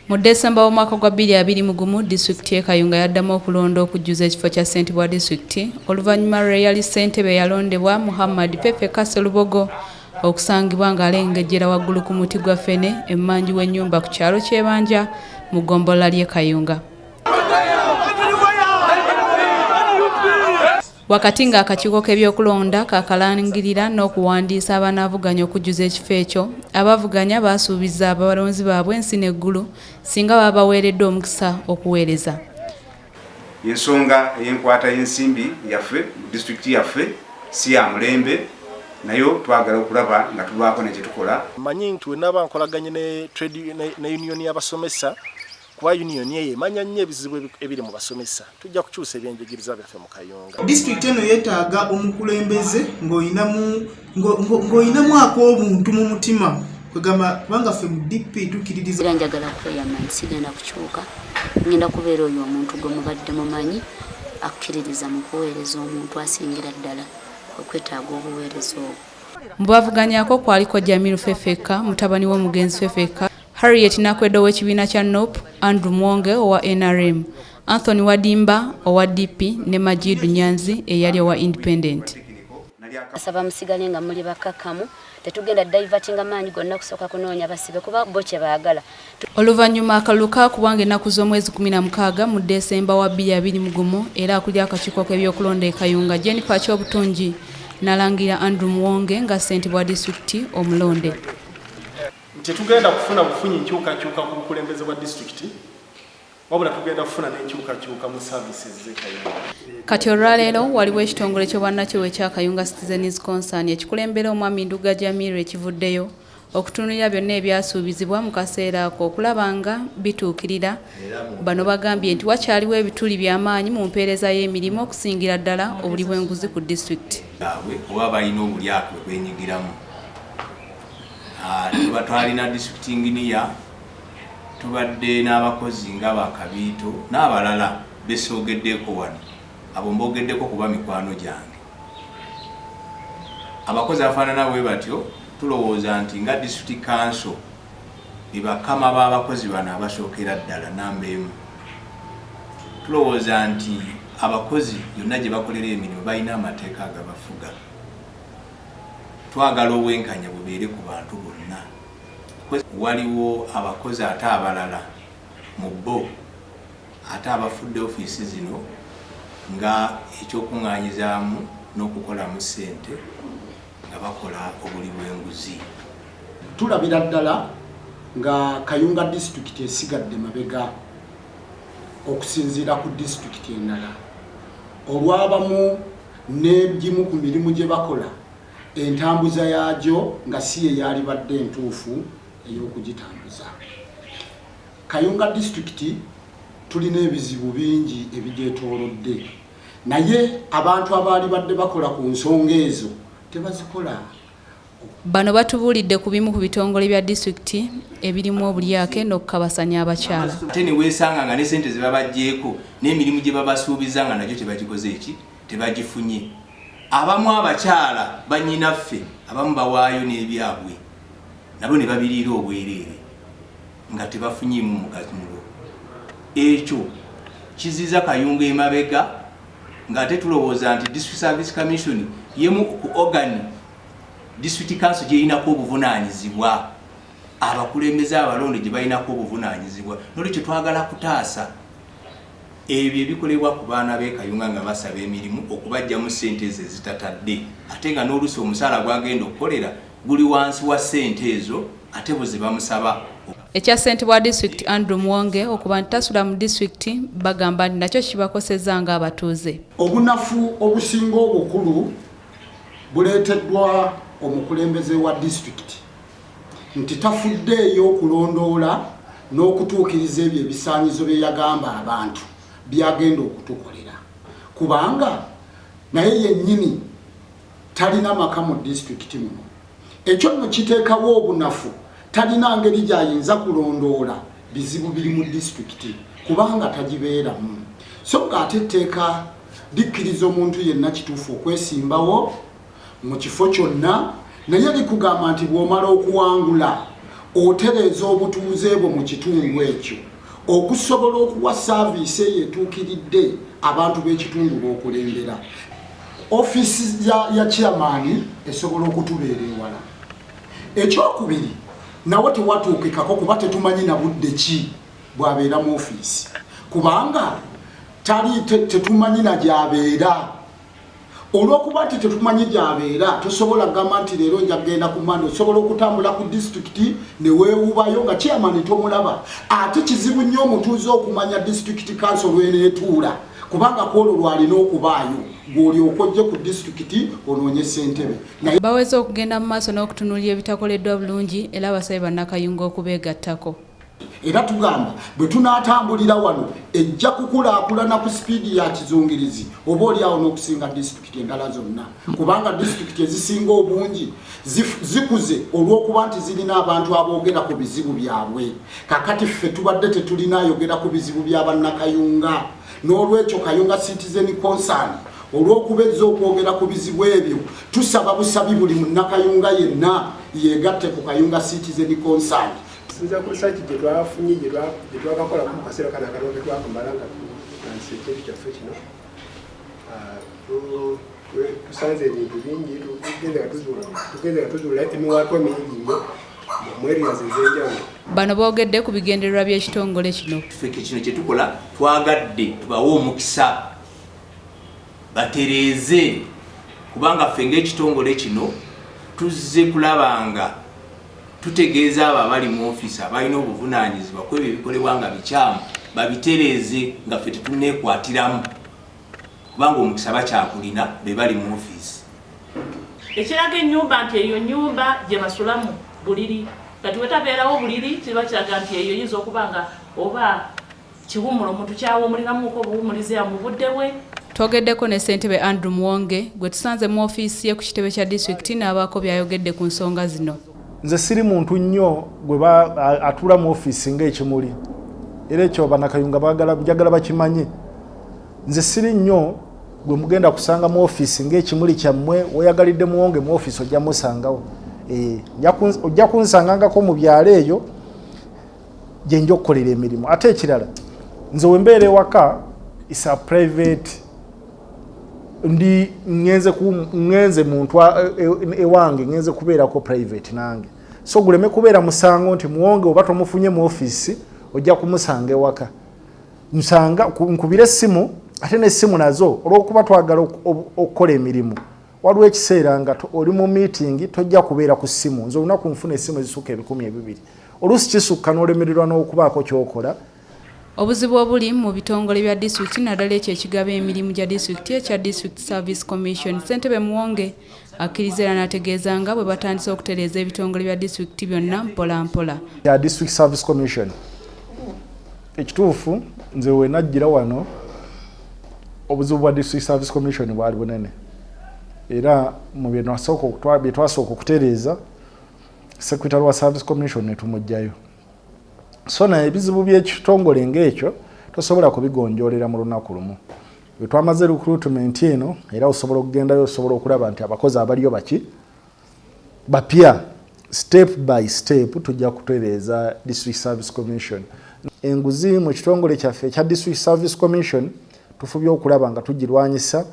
Mu Desemba w'omwaka gwa 2021 disitulikiti y'e Kayunga yaddamu okulonda okujjuza ekifo kya ssente bwa disitulikiti oluvannyuma lwe yali ssentebe yalondebwa Muhammad Pepe Kaselubogo okusangibwa ng'alengejjera waggulu ku muti gwa ffene emmanju w'ennyumba ku kyalo ky'Ebanja mu ggombolola ly'e Kayunga. Wakati ng'akakiiko k'ebyokulonda kakalangirira n'okuwandiisa abanaavuganya okujjuza ekifo ekyo, abavuganya baasuubiza abalonzi baabwe ensi n'eggulu singa baba baweereddwa omukisa okuweereza. Ensonga ey'enkwata y'ensimbi yaffe mu disitulikiti yaffe si ya mulembe nayo twagala okulaba nga tubaako ne kye tukola. Mmanyi nti we naba nkolaganye ne union y'abasomesa kuba union ye emanya nnyo ebizibu ebiri mu basomesa tujja kukyusa ebyenjigiriza byaffe mu Kayunga. Disitulikiti eno yeetaaga omukulembeze ng'oyinamu ak'obuntu mu mutima kwegamba kubanga ffe mu DP tukkiririza. Era njagala kweyama sigenda kukyuka ngenda kubeera oyo omuntu gwe mubadde mumanyi akkiririza mu kuweereza omuntu asingira ddala okwetaaga obuweereza obwo. Mu bavuganyako kwaliko Jamiru Fefeka mutabani w'omugenzi Fefeka, Harriet Nakwedo w'ekibiina kya NOP, Andrew Muwonge owa NRM, Anthony Wadimba owa DP ne Majidu Nyanzi eyali owa Independent. Asaba musigale nga muli bakakamu tetugenda divertinga maanyi gonna kusooka kunoonya basibe kuba bo kye baagala. Oluvannyuma akalulu kaakubanga ennaku z'omwezi 16 mu Desemba wa 2021 era akulira akakiiko k'ebyokulonda e Kayunga Jennifer Kyobutungi n'alangira Andrew Muwonge nga ssentebe bwa disitulikiti omulonde. Tetugenda kufuna bufunyi nkyukakyuka ku bukulembeze bwa disitulikiti wabula tugenda kufuna n'enkyukakyuka mu services z'e Kayunga. Kati olwaleero waliwo ekitongole ky'obwanakyewa ekya Kayunga Citizens Concern ekikulembera omwami Nduga Jamiru ekivuddeyo okutunulira byonna ebyasuubizibwa mu kaseera ako okulaba nga bituukirira. Bano bagambye nti wakyaliwo ebituli by'amaanyi mu mpeereza y'emirimu okusingira ddala obuli bw'enguzi ku disitulikiti. Oba balina obulyake bwenyigiramu. Tuba twalina district engineer, tubadde n'abakozi nga bakabiito n'abalala besoogeddeko wano. Abo mbogeddeko kuba mikwano gyange. Abakozi afaanana bwe batyo tulowooza nti nga district council bibakama b'abakozi bano abasookera ddala namba emu. Tulowooza nti abakozi yonna gye bakolera emirimu balina amateeka agabafuga. Twagala obwenkanya bubeere ku bantu bonna. Waliwo abakozi ate abalala mu bo ate abafudde ofiisi zino nga ekyokuŋŋaanyizaamu n'okukolamu ssente nga bakola obuli bw'enguzi. Tulabira ddala nga Kayunga disitulikiti esigadde mabega okusinziira ku disitulikiti endala. Olwabamu n'egimu ku mirimu gye bakola entambuza yaagyo nga si ye yali badde entuufu ey'okugitambuza. Kayunga disitulikiti tulina ebizibu bingi ebigyetoolodde naye abantu abaali badde bakola ku nsonga ezo tebazikola. Bano batubuulidde ku bimu ku bitongole bya disitulikiti ebirimu obulyake n'okukabasanya abakyala. Ate ne weesanga nga ne ssente ze babaggyeko n'emirimu gye babasuubiza nga nagyo tebagikoze eki tebagifunye. Abamu abakyala bannyinaffe abamu bawaayo n'ebyabwe nabo ne babiriira obwereere nga tebafunyiimu mugamulo. Ekyo kiziza Kayunga emabega ng'ate tulowooza nti District Service Commission yemu ku organ District Council gy'erinako obuvunaanyizibwa, abakulembeze abalonde gye balinako obuvunaanyizibwa. N'olwekyo twagala kutaasa ebyo ebikolebwa ku baana b'e Kayunga nga basaba emirimu okubajjamu ssente ezo ezitatadde ate nga n'oluusi omusaala gwagenda okukolera guli wansi wa ssente ezo ate bwe ze bamusaba. Ekya ssente bwa disitulikiti Andrew Muwonge okuba nti tasula mu disitulikiti bagamba nti nakyo kibakosezza ng'abatuuze. Obunafu obusinga obukulu buleeteddwa omukulembeze wa disitulikiti nti tafuddeeyo okulondoola n'okutuukiriza ebyo ebisaanyizo bye yagamba abantu byagenda okutukolera kubanga naye yennyini talina maka mu disitulikiti muno. Ekyo nno kiteekawo obunafu, talina ngeri gy'ayinza kulondoola bizibu biri mu disitulikiti kubanga tagibeeramu. So ng'ate etteeka likkiriza omuntu yenna kituufu okwesimbawo mu kifo kyonna naye likugamba nti bw'omala okuwangula otereeza obutuuze bwo mu kitundu ekyo okusobola okuwa saaviisi eyo etuukiridde abantu b'ekitundu b'okulembera. Ofiisi ya chairman esobola okutubeera ewala. Ekyokubiri nawe tewatuukikako kuba tetumanyi na budde ki bw'abeera mu ofiisi kubanga tetumanyi na gy'abeera. Olw'okuba nti tetumanyi gy'abeera tosobola kugamba nti leero nja kugenda ku Mande, osobola okutambula ku disitulikiti ne weewubayo nga chairman tomulaba. Ate kizibu nnyo omutuuze okumanya disitulikiti council lw'eneetuula kubanga kwolwo lwalina okubaayo gw'olyoka ojje ku disitulikiti onoonye ssentebe. Baweze okugenda mu maaso n'okutunuulira ebitakoleddwa bulungi era basabye bannakayunga okubeegattako. Era tugamba bwe tunaatambulira wano ejja kukulaakulana ku sipiidi ya kizungirizi oba oliawo n'okusinga disitulikiti endala zonna kubanga disitulikiti ezisinga obungi zikuze olw'okuba nti zirina abantu aboogera ku bizibu byabwe. Kakati ffe tubadde tetulina ayogera ku bizibu bya bannakayunga. N'olwekyo Kayunga Citizen Concern olw'okubezza okwogera ku bizibu ebyo tusaba busabi buli munnakayunga yenna yeegatte ku Kayunga Citizen Concern. Sinza ku research gye twafunye gye twakakola mu kaseera kana kano ke twakamala nga tunansete kyaffe kino tusanze ebintu bingi tugeze nga tuzuula emiwaatwa mingi nnyo mu areas ez'enjawulo. Bano boogedde ku bigendererwa by'ekitongole kino. Ffe kino kye tukola twagadde tubawe omukisa batereeze kubanga ffe ng'ekitongole kino tuzze kulabanga tutegeeza abo abali mu ofiisi abalina obuvunaanyizibwa ku ebyo ebikolebwa nga bikyamu babitereeze nga ffe tetunneekwatiramu kubanga omukisa bakyakulina be bali mu ofiisi. Ekiraga ennyumba nti eyo nnyumba gye basulamu buliri kati wetabeerawo buliri kiba kiraga nti eyo yinza okuba nga oba kiwumula omuntu kyawumuliramuko obuwumulize mu budde bwe. Twogeddeko ne ssentebe Andrew Muwonge gwe tusanze mu ofiisi ye ku kitebe kya disitulikiti n'abaako byayogedde ku nsonga zino. Nze siri muntu nnyo gwe atuula mu ofiisi ng'ekimuli era ekyo bannakayunga njagala bakimanye. Nze siri nnyo gwe mugenda kusanga mu ofiisi ng'ekimuli kyammwe weyagalidde Muwonge mu ofiisi ojja musangawo. Ojja kunsangangako mu byalo eyo gye nja okukolera emirimu. Ate ekirala nze we mbeera ewaka isa private ndi ngenze muntu ewange ngenze kubeerako private nange. So guleme kubeera musango nti Muwonge oba tomufunye mu ofiisi ojja kumusanga ewaka. Nsanga nkubira essimu ate n'essimu nazo olw'okuba twagala okukola emirimu. Waliwo ekiseera nga oli mu meeting tojja kubeera ku ssimu. Nze olunaku nfuna essimu ezisukka 200. Oluusi kisukka n'olemererwa n'okubaako ky'okola. Obuzibu obuli mu bitongole bya disitulikiti naddala ekyo ekigaba emirimu gya disitulikiti ekya District Service Commission. Ssentebe Muwonge akkiriza era n'ategeeza nga bwe batandise okutereeza ebitongole bya disitulikiti byonna mpola mpola. Ya District Service Commission ekituufu nze we najjira wano obuzibu bwa District Service Commission bwali bunene era mu bye twasooka okutereeza Secretary wa Service Commission ne tumugjayo. So na ebizibu by'ekitongole ng'ekyo tosobola kubigonjoolera mu lunaku lumu. Bwe twamaze recruitment eno era osobola okugendayo osobola okulaba nti abakozi abaliyo bapya step by step tujja kutereeza District Service Commission. Enguzi mu kitongole kyaffe ekya District Service Commission tufubye okulaba nga tugirwanyisa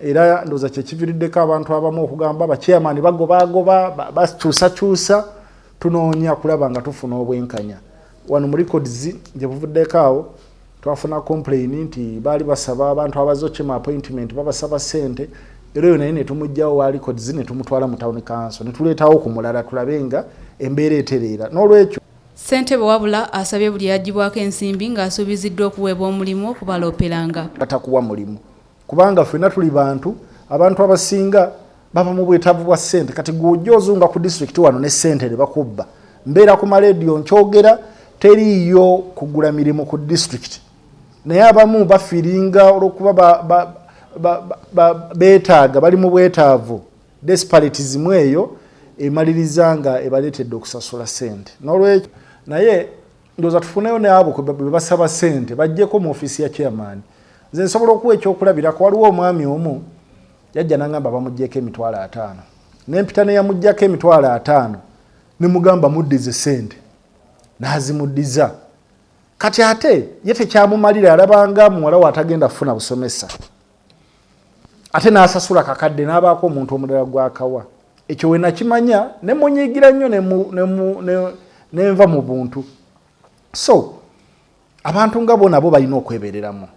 era ndoza kyekiviiriddeko abantu abamu okugamba abachairman bagoba bakyusakyusa tunoonya kulaba nga tufuna obwenkanya. Wano mu records gye buvuddeko awo twafuna complain nti baali basaba abantu abazokema appointment babasaba ssente era naye ne tumugjawo wa records ne tumutwala mu town council ne tuleetawo ku mulala tulabe nga embeera etereera. N'olwekyo Ssentebe wabula asabye buli yagibwako ensimbi ng'asuubiziddwa okuweebwa omulimu okubaloopelanga. Batakuwa mulimu kubanga ffenna tuli bantu abantu abasinga baba mu bwetaavu bwa ssente. Kati gw'ojja ozunga ku disitulikiti wano ne ssente ne bakubba mbeera ku maleediyo nkyogera teriiyo kugula mirimu ku disitulikiti naye abamu bafiringa olw'okuba beetaaga bali mu bwetaavu disparitism eyo emaliriza nga ebaleetedde okusasula ssente. N'olwekyo naye ndowooza tufuneyo n'abo be basaba ssente bajjeko mu ofiisi ya chairman. Nze nsobola okuwa ekyokulabirako waliwo omwami omu yajja n'angamba bamuggyeko 50,000 n'empita ne yamuggyako 50,000 nemugamba muddize ssente n'azimuddiza kati ate ye tekyamumalira alabanga muwala we atagenda kufuna busomesa ate n'asasula kakadde n'abaako omuntu omulala gwakawa ekyo we nakimanya ne munyiigira nnyo nenva mu buntu so abantu nga bo nabo balina okwebereramu